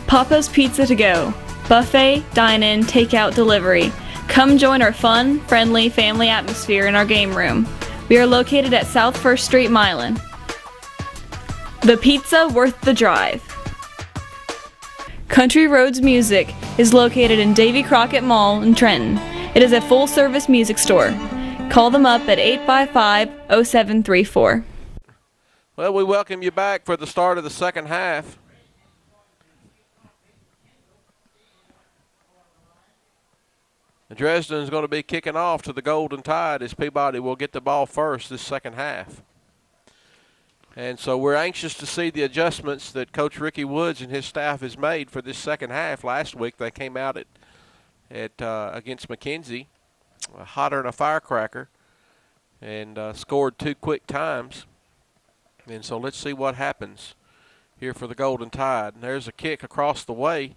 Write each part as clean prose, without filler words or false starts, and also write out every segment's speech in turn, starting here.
Papa's Pizza to Go. Buffet, dine-in, takeout, delivery. Come join our fun, friendly, family atmosphere in our game room. We are located at South 1st Street, Milan. The pizza worth the drive. Country Roads Music is located in Davy Crockett Mall in Trenton. It is a full-service music store. Call them up at 855-0734. Well, we welcome you back for the start of the second half. Dresden is going to be kicking off to the Golden Tide as Peabody will get the ball first this second half. And so we're anxious to see the adjustments that Coach Ricky Woods and his staff has made for this second half. Last week they came out against McKenzie, hotter than a firecracker, and scored 2 quick times. And so let's see what happens here for the Golden Tide. And there's a kick across the way,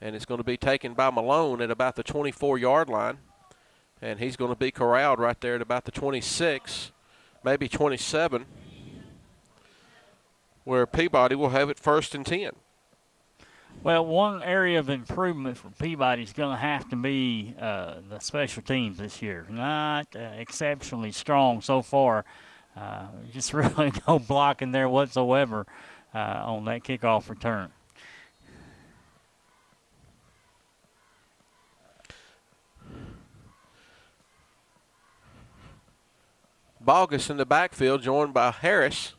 and it's going to be taken by Malone at about the 24-yard line. And he's going to be corralled right there at about the 26, maybe 27, where Peabody will have it 1st and 10. Well, one area of improvement for Peabody is going to have to be the special teams this year. Not exceptionally strong so far. Just really no blocking there whatsoever on that kickoff return. Bogus in the backfield, joined by Harris.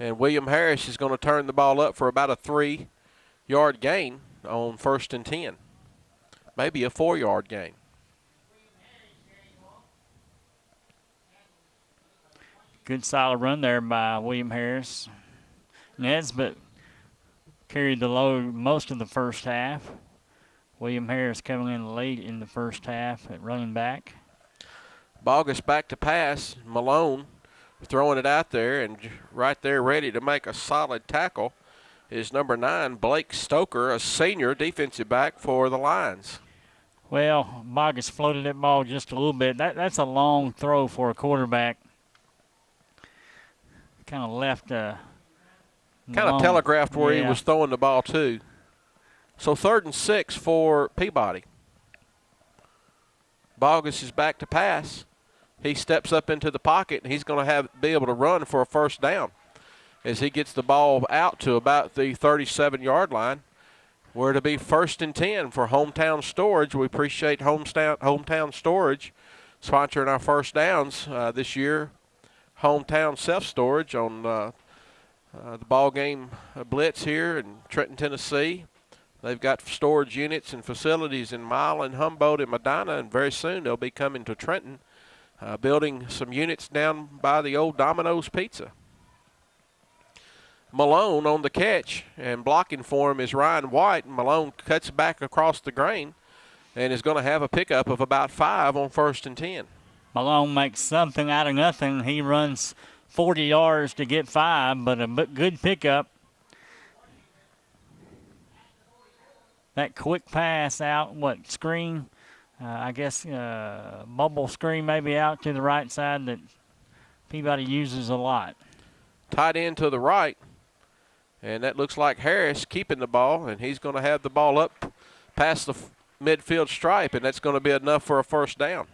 And William Harris is going to turn the ball up for about a 3-yard gain on 1st and 10. Maybe a 4-yard gain. Good solid run there by William Harris. Nesbitt carried the load most of the first half. William Harris coming in late in the first half at running back. Bogus back to pass. Malone throwing it out there, and right there ready to make a solid tackle is number 9, Blake Stoker, a senior defensive back for the Lions. Well, Bogus floated that ball just a little bit. That's a long throw for a quarterback. Kind of left kind of telegraphed where he was throwing the ball to. So 3rd and 6 for Peabody. Bogus is back to pass. He steps up into the pocket, and he's going to be able to run for a 1st down as he gets the ball out to about the 37-yard line, where it'll be 1st and 10 for Hometown Storage. We appreciate Hometown Storage sponsoring our first downs this year. Hometown Self-Storage on the ball game blitz here in Trenton, Tennessee. They've got storage units and facilities in Milan, Humboldt, and Medina, and very soon they'll be coming to Trenton, building some units down by the old Domino's Pizza. Malone on the catch, and blocking for him is Ryan White. Malone cuts back across the grain and is going to have a pickup of about 5 on 1st and 10. Malone makes something out of nothing. He runs 40 yards to get 5, but a good pickup. That quick pass out, screen? I guess bubble screen maybe out to the right side that Peabody uses a lot. Tight end to the right, and that looks like Harris keeping the ball, and he's going to have the ball up past the midfield stripe, and that's going to be enough for a 1st down.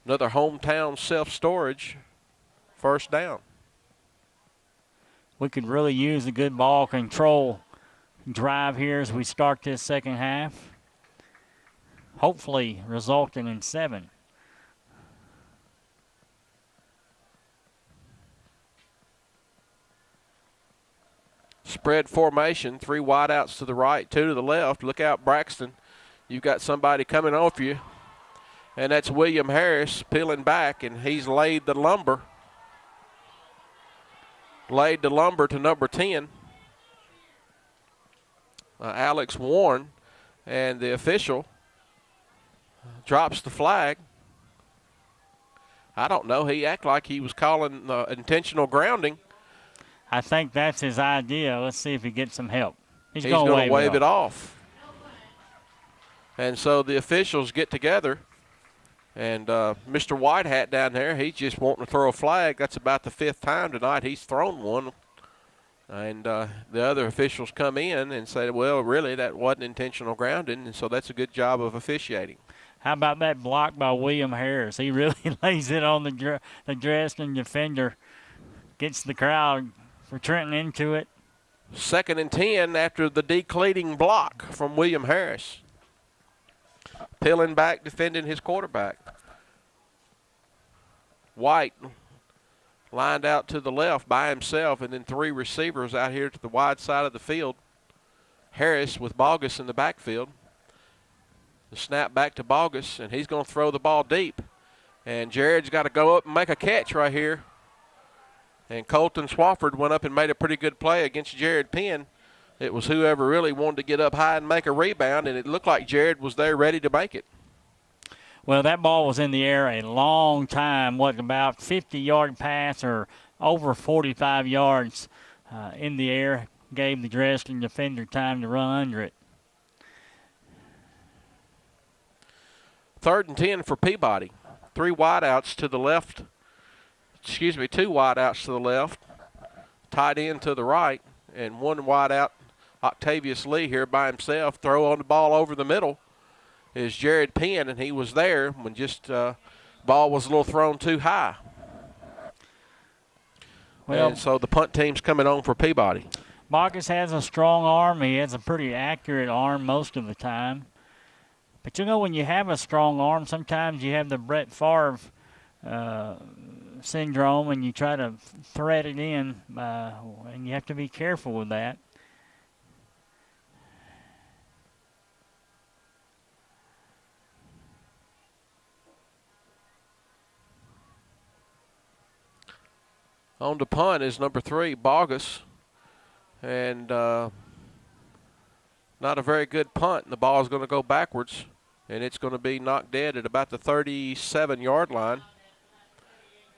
Another Hometown Self-Storage 1st down. We could really use a good ball control drive here as we start this second half, hopefully resulting in 7. Spread formation, 3 wideouts to the right, 2 to the left. Look out, Braxton. You've got somebody coming off you, and that's William Harris peeling back, and he's laid the lumber. Laid the lumber to number 10. Alex Warren, and the official drops the flag. I don't know. He acted like he was calling intentional grounding. I think that's his idea. Let's see if he gets some help. He's going to wave it off. And so the officials get together, and Mr. Whitehat down there, he's just wanting to throw a flag. That's about the 5th time tonight he's thrown one And the other officials come in and say, well, really, that wasn't intentional grounding, and so that's a good job of officiating. How about that block by William Harris? He really lays it on the Dresden defender, gets the crowd for Trenton into it. 2nd and 10 after the decleating block from William Harris. Peeling back, defending his quarterback. White lined out to the left by himself, and then 3 receivers out here to the wide side of the field. Harris with Bogus in the backfield. The snap back to Bogus, and he's going to throw the ball deep. And Jared's got to go up and make a catch right here. And Colton Swafford went up and made a pretty good play against Jared Penn. It was whoever really wanted to get up high and make a rebound, and it looked like Jared was there ready to make it. Well, that ball was in the air a long time, what, about 50-yard pass or over 45 yards in the air. Gave the Dresden defender time to run under it. 3rd and 10 for Peabody. 3 wideouts to the left. 2 wideouts to the left. Tight end to the right. And 1 wideout, Octavius Lee here by himself. Throw on the ball over the middle is Jared Penn, and he was there when just ball was a little thrown too high. Well, and so the punt team's coming on for Peabody. Marcus has a strong arm. He has a pretty accurate arm most of the time. But, you know, when you have a strong arm, sometimes you have the Brett Favre syndrome, and you try to thread it in, and you have to be careful with that. On to punt is number 3, Bogus. And not a very good punt. And the ball is going to go backwards, and it's going to be knocked dead at about the 37-yard line.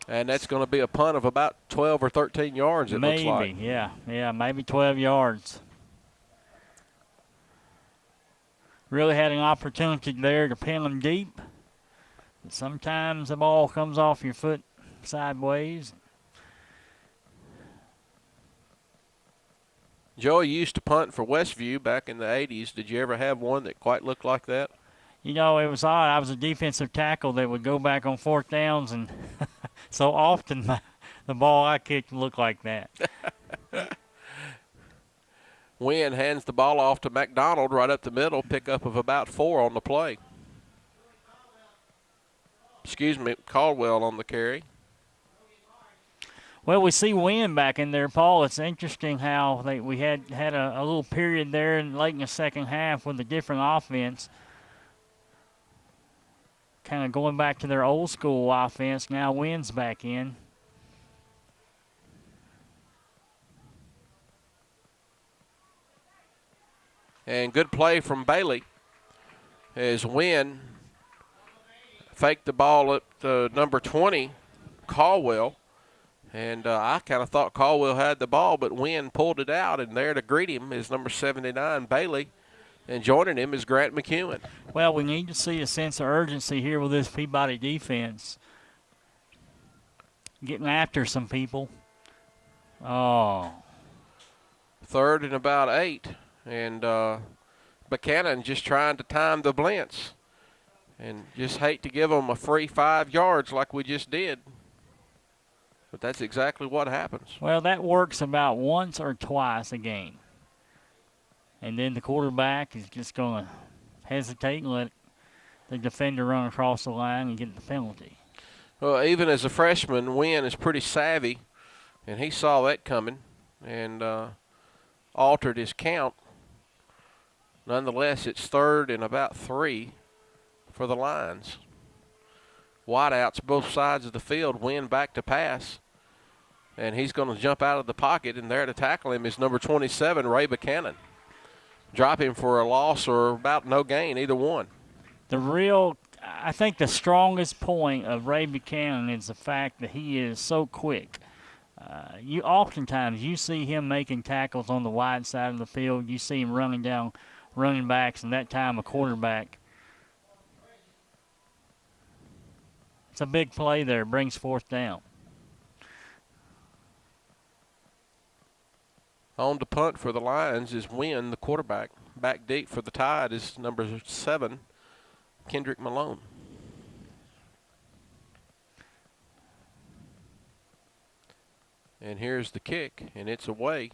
And that's going to be a punt of about 12 or 13 yards, it looks like. Maybe, yeah, maybe 12 yards. Really had an opportunity there to pin them deep. But sometimes the ball comes off your foot sideways. Joey used to punt for Westview back in the 80s. Did you ever have one that quite looked like that? You know, it was odd. I was a defensive tackle that would go back on 4th downs, and so often the ball I kicked looked like that. Wynn hands the ball off to McDonald right up the middle, pickup of about 4 on the play. Caldwell on the carry. Well, we see Wynn back in there, Paul. It's interesting how we had a little period there late in the second half with a different offense. Kind of going back to their old school offense. Now Wynn's back in. And good play from Bailey as Wynn faked the ball up to number 20, Caldwell. And I kind of thought Caldwell had the ball, but Wynn pulled it out, and there to greet him is number 79, Bailey. And joining him is Grant McEwen. Well, we need to see a sense of urgency here with this Peabody defense. Getting after some people. Oh. 3rd and about 8. And Buchanan just trying to time the blitz. And just hate to give them a free 5 yards like we just did. But that's exactly what happens. Well, that works about once or twice a game. And then the quarterback is just going to hesitate and let the defender run across the line and get the penalty. Well, even as a freshman, Wynn is pretty savvy, and he saw that coming and altered his count. Nonetheless, it's 3rd and about 3 for the Lions. Wideouts both sides of the field, Wynn back to pass. And he's going to jump out of the pocket, and there to tackle him is number 27, Ray Buchanan. Drop him for a loss or about no gain, either one. I think the strongest point of Ray Buchanan is the fact that he is so quick. Oftentimes you see him making tackles on the wide side of the field. You see him running down running backs, and that time a quarterback. It's a big play there. Brings 4th down. On to punt for the Lions is Wynn, the quarterback. Back deep for the Tide is number 7, Kendrick Malone. And here's the kick, and it's away.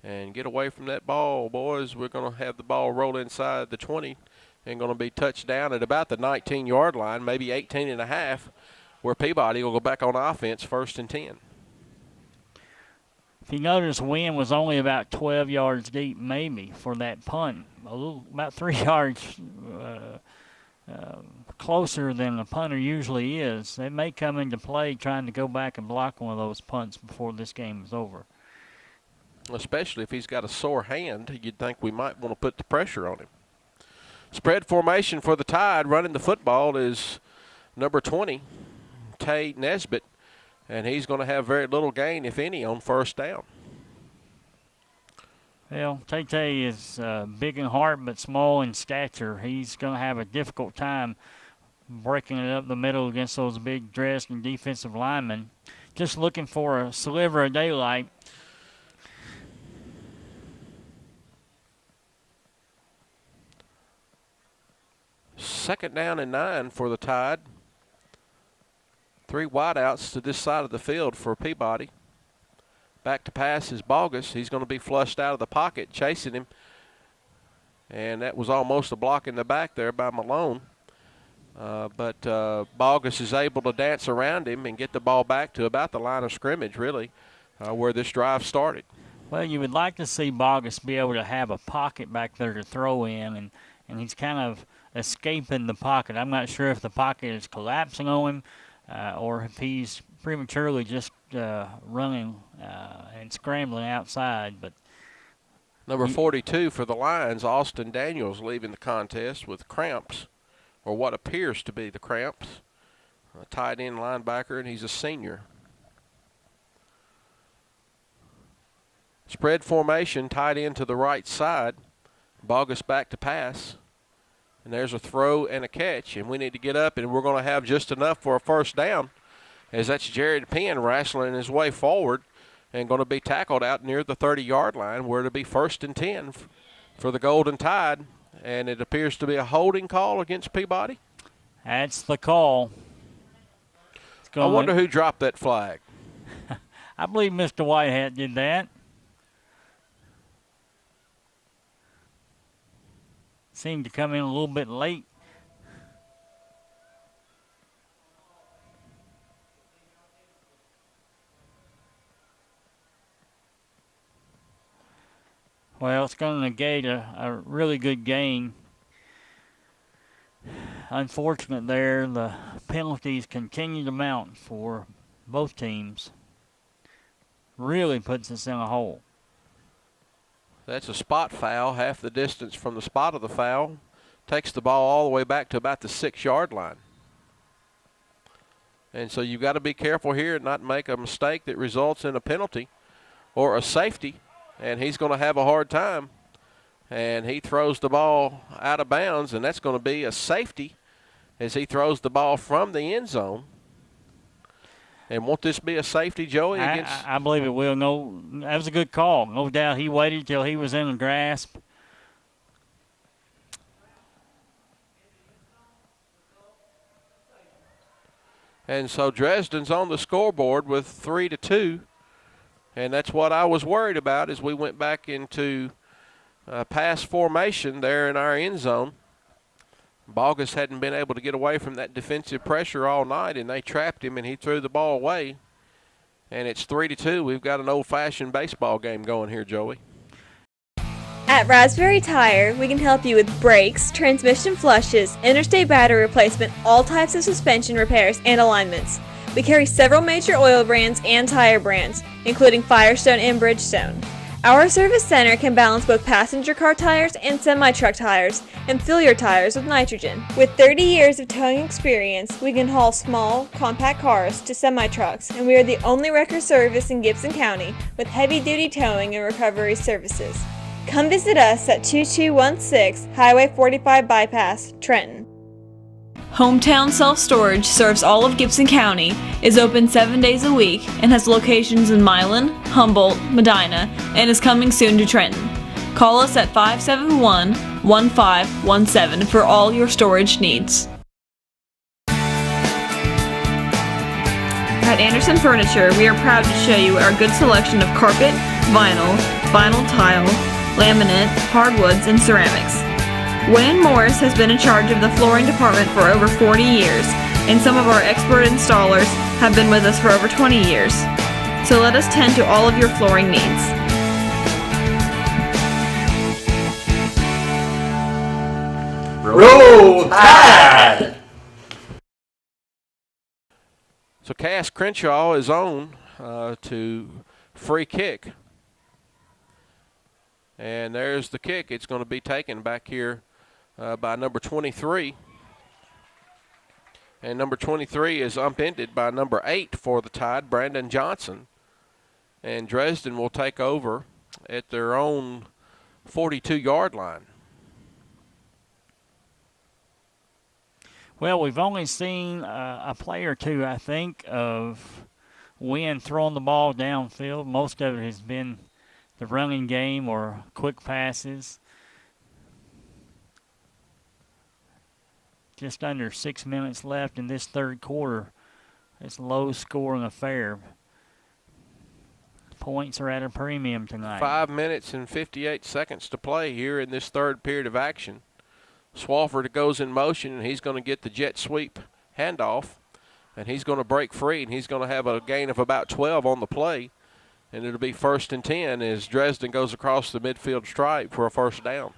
And get away from that ball, boys. We're going to have the ball roll inside the 20 and going to be touched down at about the 19-yard line, maybe 18 and a half, where Peabody will go back on offense, 1st and 10. If you notice, Wynn was only about 12 yards deep, maybe, for that punt. About 3 yards closer than the punter usually is. They may come into play trying to go back and block one of those punts before this game is over. Especially if he's got a sore hand, you'd think we might want to put the pressure on him. Spread formation for the Tide. Running the football is number 20, Tay Nesbitt. And he's going to have very little gain, if any, on 1st down. Well, Tay is big in heart but small in stature. He's going to have a difficult time breaking it up the middle against those big Dresden defensive linemen. Just looking for a sliver of daylight. Second down and 9 for the Tide. 3 wideouts to this side of the field for Peabody. Back to pass is Bogus. He's going to be flushed out of the pocket, chasing him. And that was almost a block in the back there by Malone. But Bogus is able to dance around him and get the ball back to about the line of scrimmage, really, where this drive started. Well, you would like to see Bogus be able to have a pocket back there to throw in, and he's kind of escaping the pocket. I'm not sure if the pocket is collapsing on him, or if he's prematurely just running and scrambling outside. But number 42 for the Lions, Austin Daniels, leaving the contest with cramps, or what appears to be the cramps. A tight end linebacker, and he's a senior. Spread formation, tight end to the right side. Bogus back to pass. And there's a throw and a catch, and we need to get up, and we're going to have just enough for a 1st down, as that's Jared Penn wrestling his way forward and going to be tackled out near the 30-yard line, where it'll be 1st and 10 for the Golden Tide, and it appears to be a holding call against Peabody. That's the call. I wonder who dropped that flag. I believe Mr. Whitehat did that. Seemed to come in a little bit late. Well, it's going to negate a really good gain. Unfortunate there, the penalties continue to mount for both teams. Really puts us in a hole. That's a spot foul, half the distance from the spot of the foul. Takes the ball all the way back to about the 6-yard line. And so you've got to be careful here and not make a mistake that results in a penalty or a safety. And he's going to have a hard time. And he throws the ball out of bounds, and that's going to be a safety as he throws the ball from the end zone. And won't this be a safety, Joey? I believe it will. No, that was a good call. No doubt he waited till he was in a grasp. And so Dresden's on the scoreboard with 3-2. And that's what I was worried about as we went back into pass formation there in our end zone. Bogus hadn't been able to get away from that defensive pressure all night, and they trapped him, and he threw the ball away. And it's 3-2. We've got an old-fashioned baseball game going here, Joey. At Raspberry Tire, we can help you with brakes, transmission flushes, interstate battery replacement, all types of suspension repairs, and alignments. We carry several major oil brands and tire brands, including Firestone and Bridgestone. Our service center can balance both passenger car tires and semi-truck tires and fill your tires with nitrogen. With 30 years of towing experience, we can haul small, compact cars to semi-trucks, and we are the only wrecker service in Gibson County with heavy-duty towing and recovery services. Come visit us at 2216 Highway 45 Bypass, Trenton. Hometown Self Storage serves all of Gibson County, is open 7 days a week, and has locations in Milan, Humboldt, Medina, and is coming soon to Trenton. Call us at 571-1517 for all your storage needs. At Anderson Furniture, we are proud to show you our good selection of carpet, vinyl tile, laminate, hardwoods, and ceramics. Wayne Morris has been in charge of the flooring department for over 40 years, and some of our expert installers have been with us for over 20 years. So let us tend to all of your flooring needs. Roll Tide! So Cass Crenshaw is on to free kick. And there's the kick. It's going to be taken back here by number 23. And number 23 is upended by number 8 for the Tide, Brandon Johnson. And Dresden will take over at their own 42-yard line. Well, we've only seen a play or two, I think, of Wynn throwing the ball downfield. Most of it has been the running game or quick passes. Just under 6 minutes left in this third quarter. It's a low-scoring affair. Points are at a premium tonight. 5 minutes and 58 seconds to play here in this third period of action. Swafford goes in motion, and he's going to get the jet sweep handoff, and he's going to break free, and he's going to have a gain of about 12 on the play, and it'll be 1st and 10 as Dresden goes across the midfield stripe for a first down.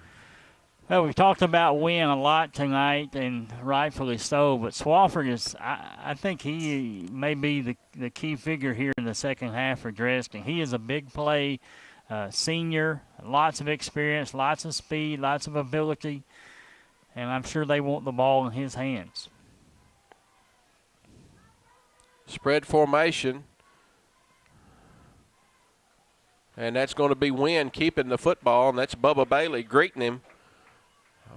Well, we've talked about Wynn a lot tonight, and rightfully so, but Swafford is, I think he may be the key figure here in the second half for Dresden. He is a big play senior, lots of experience, lots of speed, lots of ability, and I'm sure they want the ball in his hands. Spread formation. And that's going to be Wynn keeping the football, and that's Bubba Bailey greeting him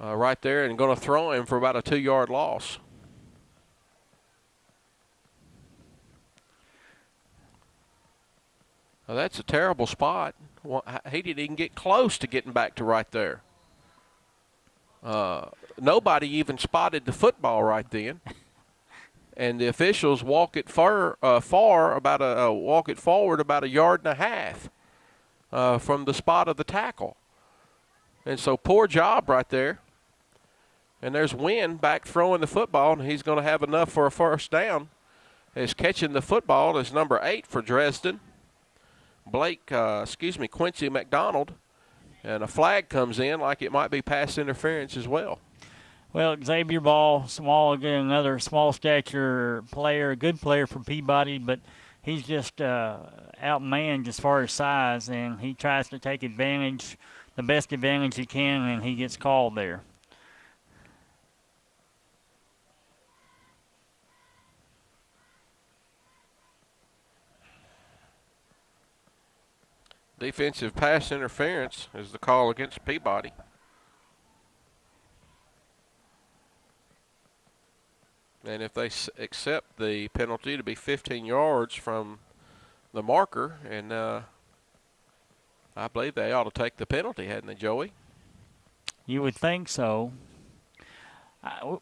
right there and going to throw him for about a 2-yard loss. Now that's a terrible spot. Well, he didn't even get close to getting back to right there. Nobody even spotted the football right then, and the officials walk it forward about a yard and a half from the spot of the tackle, and so poor job right there. And there's Wynn back throwing the football, and he's going to have enough for a first down. As catching the football is number 8 for Dresden, Quincy McDonald. And a flag comes in like it might be pass interference as well. Well, Xavier Ball, small again, another small stature player, a good player for Peabody, but he's just outmanned as far as size, and he tries to take advantage, the best advantage he can, and he gets called there. Defensive pass interference is the call against Peabody. And if they accept the penalty to be 15 yards from the marker, and I believe they ought to take the penalty, hadn't they, Joey? You would think so.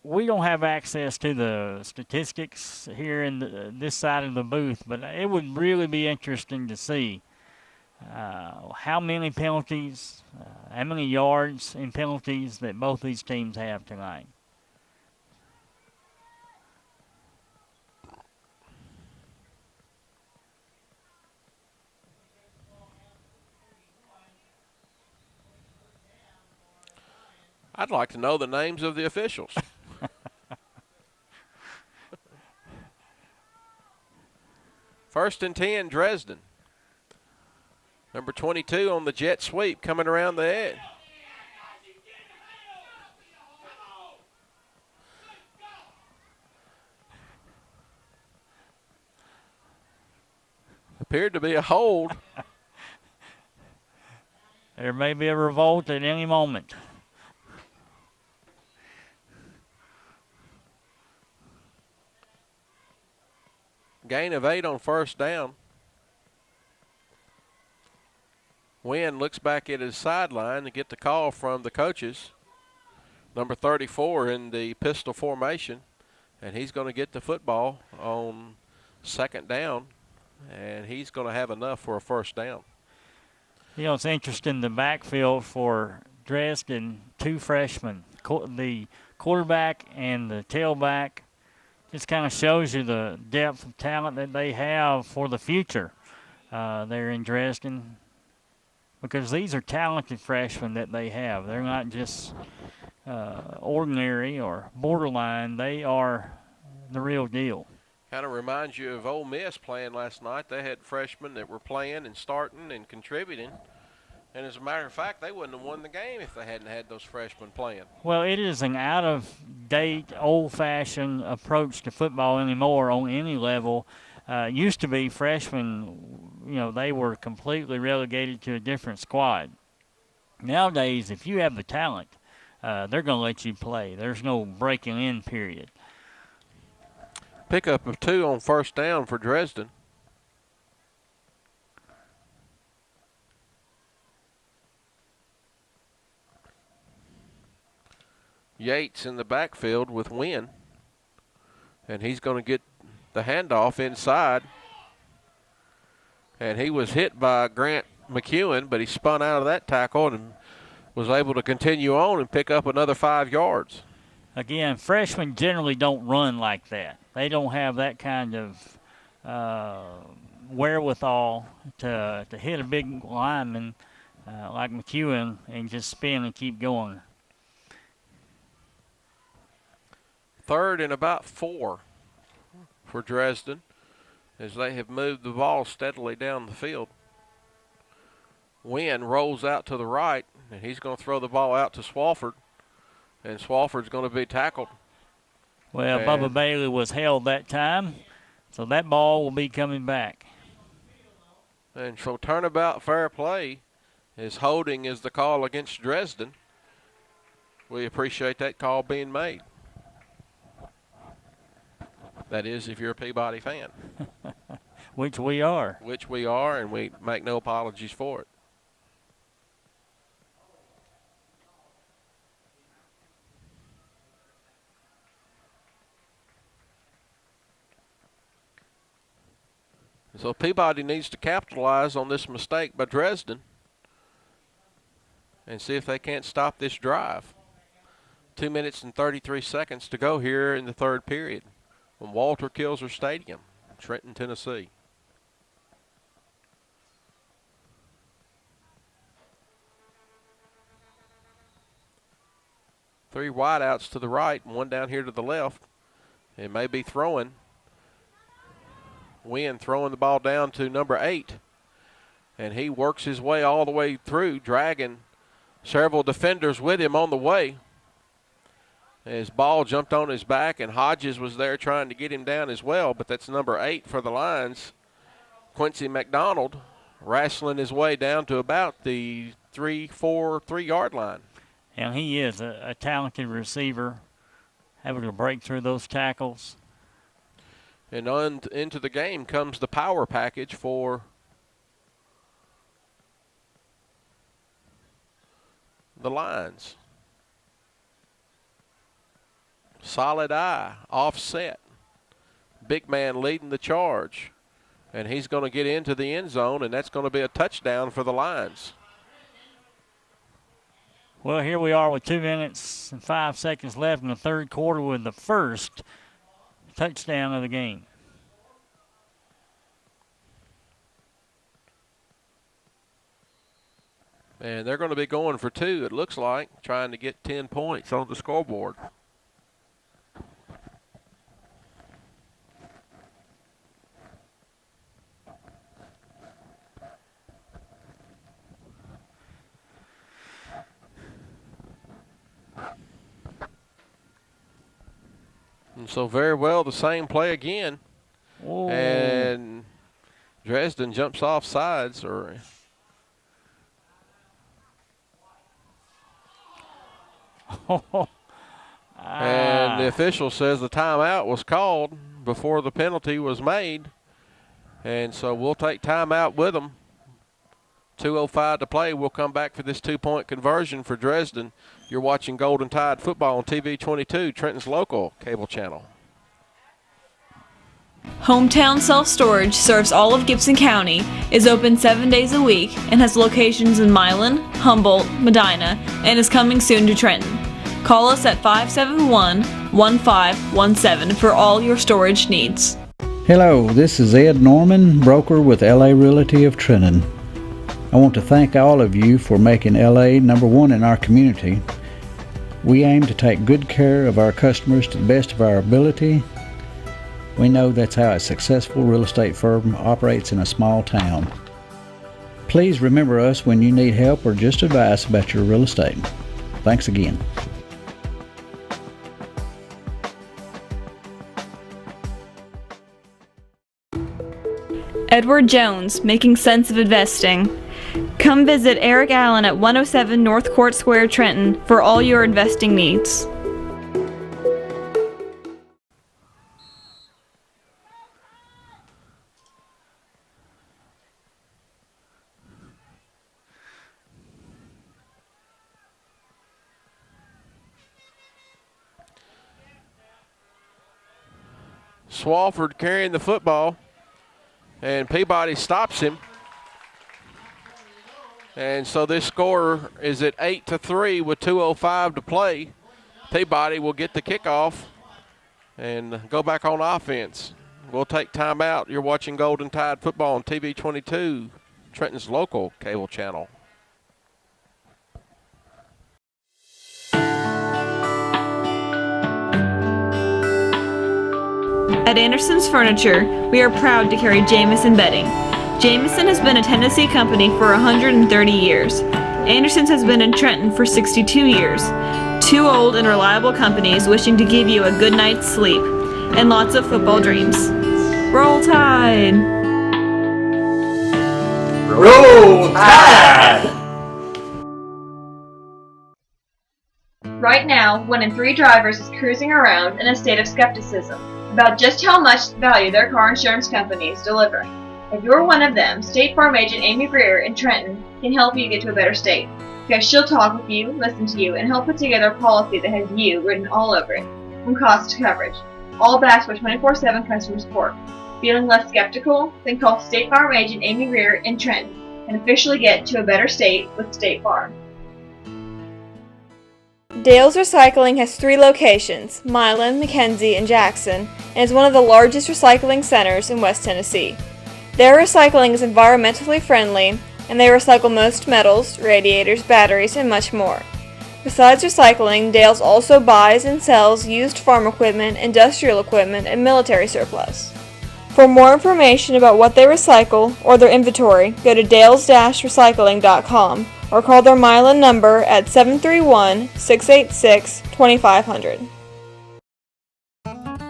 We don't have access to the statistics here in this side of the booth, but it would really be interesting to see how many penalties, how many yards in penalties that both these teams have tonight. I'd like to know the names of the officials. First and 10, Dresden. Number 22 on the jet sweep coming around the edge. Appeared to be a hold. There may be a revolt at any moment. Gain of 8 on first down. Wynn looks back at his sideline to get the call from the coaches. Number 34 in the pistol formation. And he's going to get the football on second down. And he's going to have enough for a first down. You know, it's interesting, the backfield for Dresden, 2 freshmen, the quarterback and the tailback. Just kind of shows you the depth of talent that they have for the future there in Dresden, because these are talented freshmen that they have. They're not just ordinary or borderline. They are the real deal. Kind of reminds you of Ole Miss playing last night. They had freshmen that were playing and starting and contributing. And as a matter of fact, they wouldn't have won the game if they hadn't had those freshmen playing. Well, it is an out-of-date, old-fashioned approach to football anymore on any level. Used to be freshmen, you know, they were completely relegated to a different squad. Nowadays, if you have the talent, they're going to let you play. There's no breaking in period. Pickup of 2 on first down for Dresden. Yates in the backfield with Wynn. And he's going to get the handoff inside. And he was hit by Grant McEwen, but he spun out of that tackle and was able to continue on and pick up another 5 yards. Again, freshmen generally don't run like that. They don't have that kind of wherewithal to hit a big lineman like McEwen and just spin and keep going. 3rd and about 4 for Dresden as they have moved the ball steadily down the field. Wynn rolls out to the right, and he's going to throw the ball out to Swofford, and Swofford's going to be tackled. Well, Bubba Bailey was held that time, so that ball will be coming back. And so turnabout fair play is holding is the call against Dresden. We appreciate that call being made. That is, if you're a Peabody fan. Which we are. Which we are, and we make no apologies for it. So Peabody needs to capitalize on this mistake by Dresden and see if they can't stop this drive. 2 minutes and 33 seconds to go here in the 3rd period from Walter Kilser Stadium, Trenton, Tennessee. Three wideouts to the right and one down here to the left. It may be throwing. Wynn throwing the ball down to number 8. And he works his way all the way through, dragging several defenders with him on the way. His ball jumped on his back, and Hodges was there trying to get him down as well, but that's number 8 for the Lions. Quincy McDonald wrestling his way down to about the 3-yard line. And he is a talented receiver, able to break through those tackles. And into the game comes the power package for the Lions. Solid eye, offset. Big man leading the charge. And he's going to get into the end zone, and that's going to be a touchdown for the Lions. Well, here we are with 2 minutes and 5 seconds left in the 3rd quarter with the first touchdown of the game. And they're going to be going for 2, it looks like, trying to get 10 points on the scoreboard. And so very well the same play again. Whoa. And Dresden jumps off sides. And the official says the timeout was called before the penalty was made. And so we'll take time out with them. 2:05 to play. We'll come back for this 2-point conversion for Dresden. You're watching Golden Tide football on TV 22, Trenton's local cable channel. Hometown Self-Storage serves all of Gibson County, is open 7 days a week, and has locations in Milan, Humboldt, Medina, and is coming soon to Trenton. Call us at 571-1517 for all your storage needs. Hello, this is Ed Norman, broker with LA Realty of Trenton. I want to thank all of you for making LA number one in our community. We aim to take good care of our customers to the best of our ability. We know that's how a successful real estate firm operates in a small town. Please remember us when you need help or just advice about your real estate. Thanks again. Edward Jones, Making Sense of Investing. Come visit Eric Allen at 107 North Court Square, Trenton for all your investing needs. Swafford carrying the football, and Peabody stops him. And so this score is at 8-3 with 2:05 to play. Peabody will get the kickoff and go back on offense. We'll take time out. You're watching Golden Tide football on TV 22, Trenton's local cable channel. At Anderson's Furniture, we are proud to carry Jamison Bedding. Jamison has been a Tennessee company for 130 years. Anderson's has been in Trenton for 62 years. Two old and reliable companies wishing to give you a good night's sleep and lots of football dreams. Roll Tide! Roll Tide! Right now, 1 in 3 drivers is cruising around in a state of skepticism about just how much value their car insurance company is delivering. If you're one of them, State Farm agent Amy Greer in Trenton can help you get to a better state, because she'll talk with you, listen to you, and help put together a policy that has you written all over it, from cost to coverage, all backed by 24/7 customer support. Feeling less skeptical? Then call State Farm agent Amy Greer in Trenton and officially get to a better state with State Farm. Dale's Recycling has 3 locations, Milan, McKenzie, and Jackson, and is one of the largest recycling centers in West Tennessee. Their recycling is environmentally friendly, and they recycle most metals, radiators, batteries, and much more. Besides recycling, Dale's also buys and sells used farm equipment, industrial equipment, and military surplus. For more information about what they recycle or their inventory, go to dales-recycling.com or call their Milan number at 731-686-2500.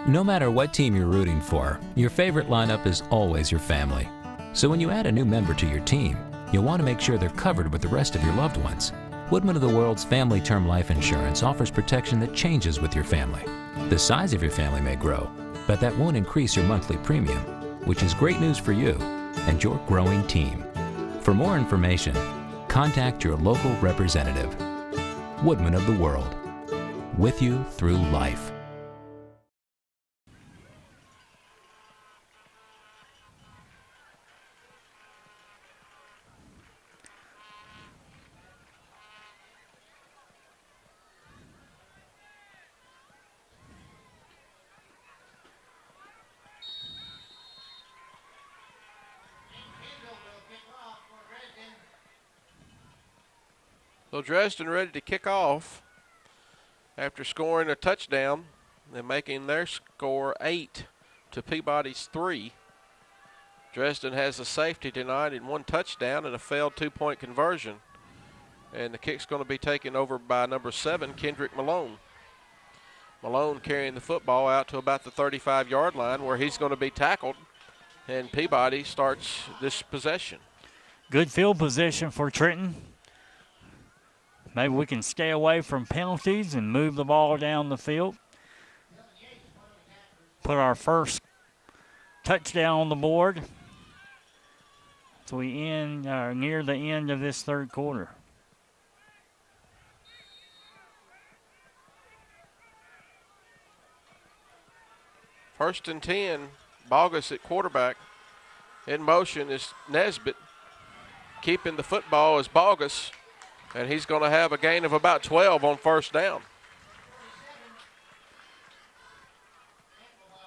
No matter what team you're rooting for, your favorite lineup is always your family. So when you add a new member to your team, you'll want to make sure they're covered with the rest of your loved ones. Woodman of the World's Family Term Life Insurance offers protection that changes with your family. The size of your family may grow, but that won't increase your monthly premium, which is great news for you and your growing team. For more information, contact your local representative. Woodman of the World, with you through life. So Dresden ready to kick off after scoring a touchdown and making their score 8 to Peabody's 3. Dresden has a safety tonight and 1 touchdown and a failed 2-point conversion. And the kick's going to be taken over by number 7, Kendrick Malone. Malone carrying the football out to about the 35-yard line where he's going to be tackled, and Peabody starts this possession. Good field position for Trenton. Maybe we can stay away from penalties and move the ball down the field. Put our first touchdown on the board. as we end near the end of this third quarter. First and 10, Bogus at quarterback. In motion is Nesbitt. Keeping the football is Bogus, and he's going to have a gain of about 12 on first down.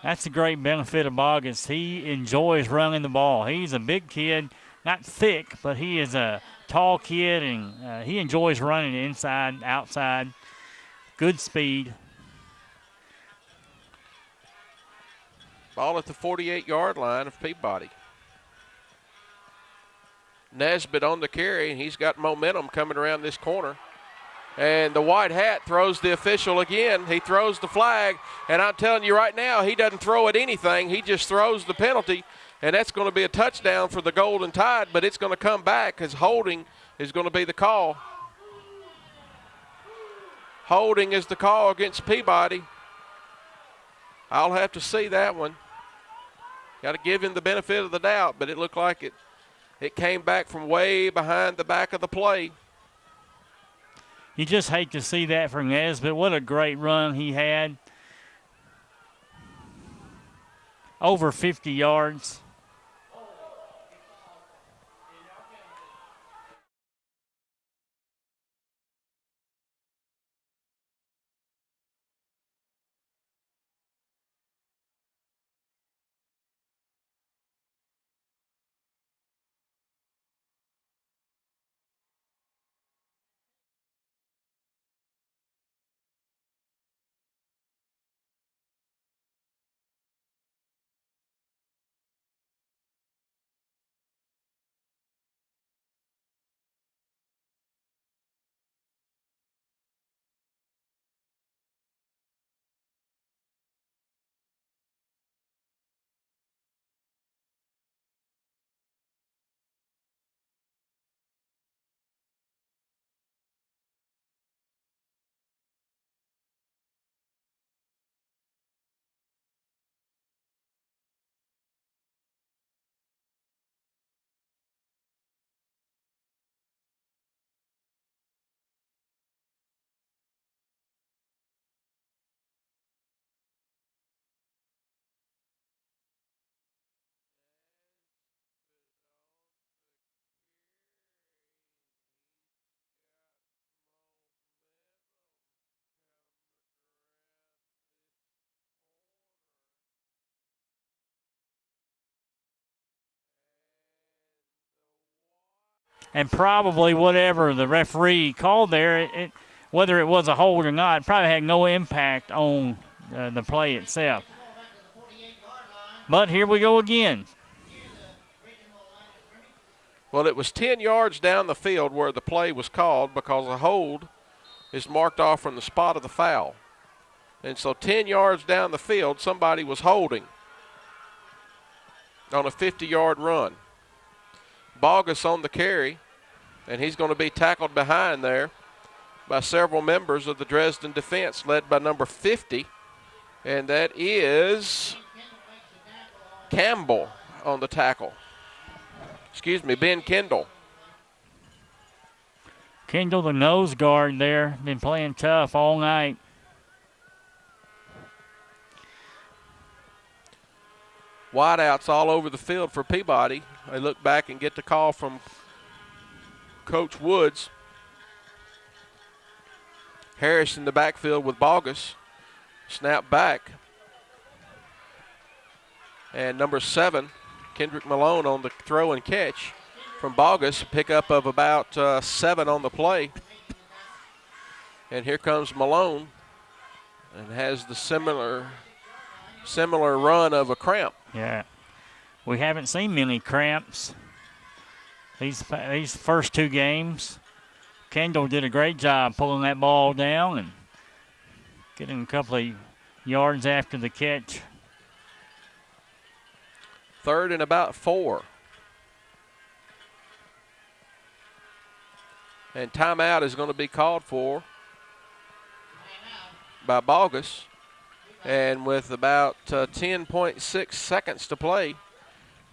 That's a great benefit of Bogus. He enjoys running the ball. He's a big kid, not thick, but he is a tall kid, and he enjoys running inside, outside, good speed. Ball at the 48-yard line of Peabody. Nesbitt on the carry, and he's got momentum coming around this corner. And the white hat throws the official again. He throws the flag, and I'm telling you right now, he doesn't throw at anything. He just throws the penalty, and that's going to be a touchdown for the Golden Tide, but it's going to come back because holding is going to be the call. Holding is the call against Peabody. I'll have to see that one. Got to give him the benefit of the doubt, but it looked like it came back from way behind the back of the play. You just hate to see that from Nesbitt. What a great run he had. Over 50 yards. And probably whatever the referee called there, whether it was a hold or not, probably had no impact on the play itself. But here we go again. Well, it was 10 yards down the field where the play was called because a hold is marked off from the spot of the foul. And so 10 yards down the field, somebody was holding on a 50-yard run. Bogus on the carry, and he's going to be tackled behind there by several members of the Dresden defense, led by number 50, and that is Campbell on the tackle. Excuse me, Ben Kendall. Kendall, the nose guard there, been playing tough all night. Wideouts all over the field for Peabody. They look back and get the call from Coach Woods. Harris in the backfield with Bogus. Snap back. And number 7, Kendrick Malone on the throw and catch from Bogus. Pickup of about 7 on the play. And here comes Malone and has the similar run of a cramp. Yeah, we haven't seen many cramps these first 2 games. Kendall did a great job pulling that ball down and getting a couple of yards after the catch. 3rd and about 4. And timeout is going to be called for by Bogus. And with about 10.6 seconds to play,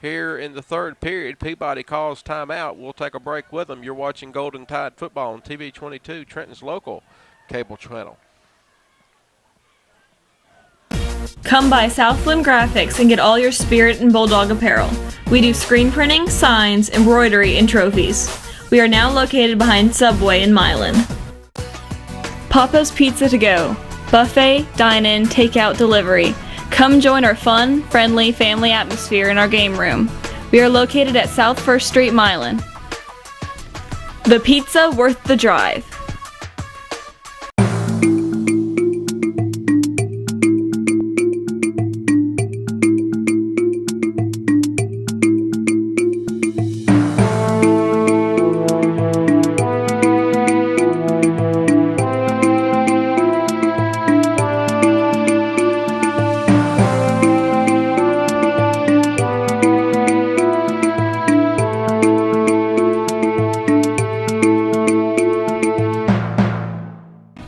here in the third period. Peabody calls timeout. We'll take a break with them. You're watching Golden Tide Football on TV 22, Trenton's local cable channel. Come by Southland Graphics and get all your Spirit and Bulldog apparel. We do screen printing, signs, embroidery, and trophies. We are now located behind Subway in Milan. Papa's Pizza to Go. Buffet, dine-in, takeout, delivery. Come join our fun, friendly, family atmosphere in our game room. We are located at South 1st Street, Milan. The pizza worth the drive.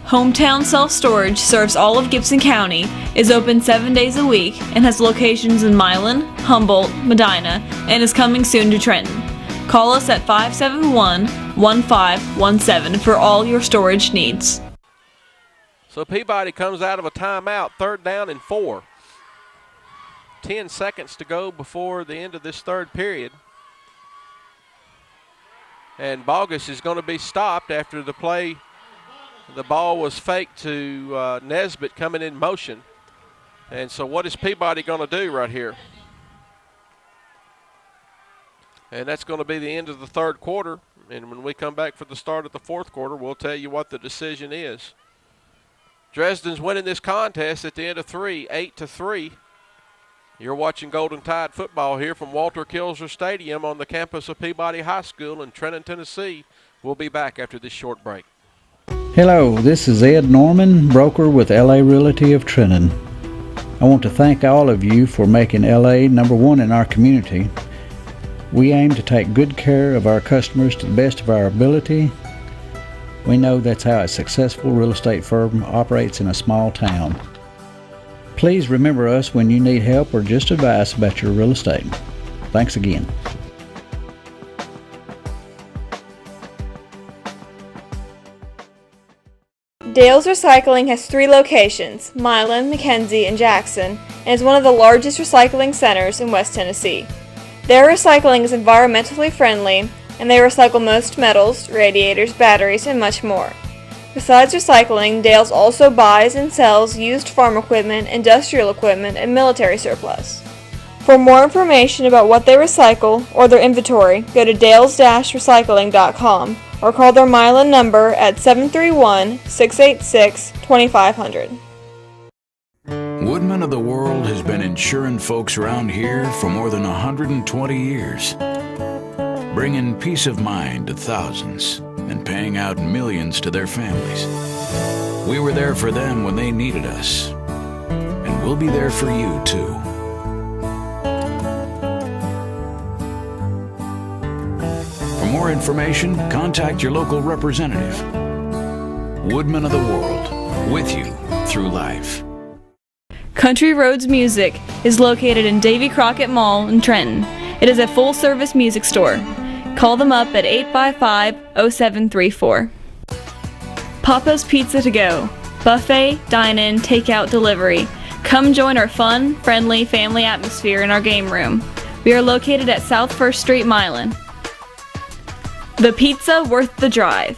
Hometown Self-Storage serves all of Gibson County, is open 7 days a week, and has locations in Milan, Humboldt, Medina, and is coming soon to Trenton. Call us at 571-1517 for all your storage needs. So Peabody comes out of a timeout, 3rd down and 4. 10 seconds to go before the end of this third period. And Bogus is going to be stopped after the play. The ball was faked to Nesbitt coming in motion. And so what is Peabody going to do right here? And that's going to be the end of the third quarter. And when we come back for the start of the fourth quarter, we'll tell you what the decision is. Dresden's winning this contest at the end of 3, 8-3. You're watching Golden Tide Football here from Walter Kilser Stadium on the campus of Peabody High School in Trenton, Tennessee. We'll be back after this short break. Hello, this is Ed Norman, broker with LA Realty of Trenton. I want to thank all of you for making LA number one in our community. We aim to take good care of our customers to the best of our ability. We know that's how a successful real estate firm operates in a small town. Please remember us when you need help or just advice about your real estate. Thanks again. Dale's Recycling has 3 locations, Milan, McKenzie, and Jackson, and is one of the largest recycling centers in West Tennessee. Their recycling is environmentally friendly, and they recycle most metals, radiators, batteries, and much more. Besides recycling, Dale's also buys and sells used farm equipment, industrial equipment, and military surplus. For more information about what they recycle or their inventory, go to dales-recycling.com or call their Milan number at 731-686-2500. Woodman of the World has been insuring folks around here for more than 120 years, bringing peace of mind to thousands and paying out millions to their families. We were there for them when they needed us, and we'll be there for you too. For more information, contact your local representative. Woodman of the World, with you through life. Country Roads Music is located in Davy Crockett Mall in Trenton. It is a full-service music store. Call them up at 855-0734. Papa's Pizza to Go. Buffet, dine-in, takeout, delivery. Come join our fun, friendly, family atmosphere in our game room. We are located at South 1st Street, Milan. The pizza worth the drive.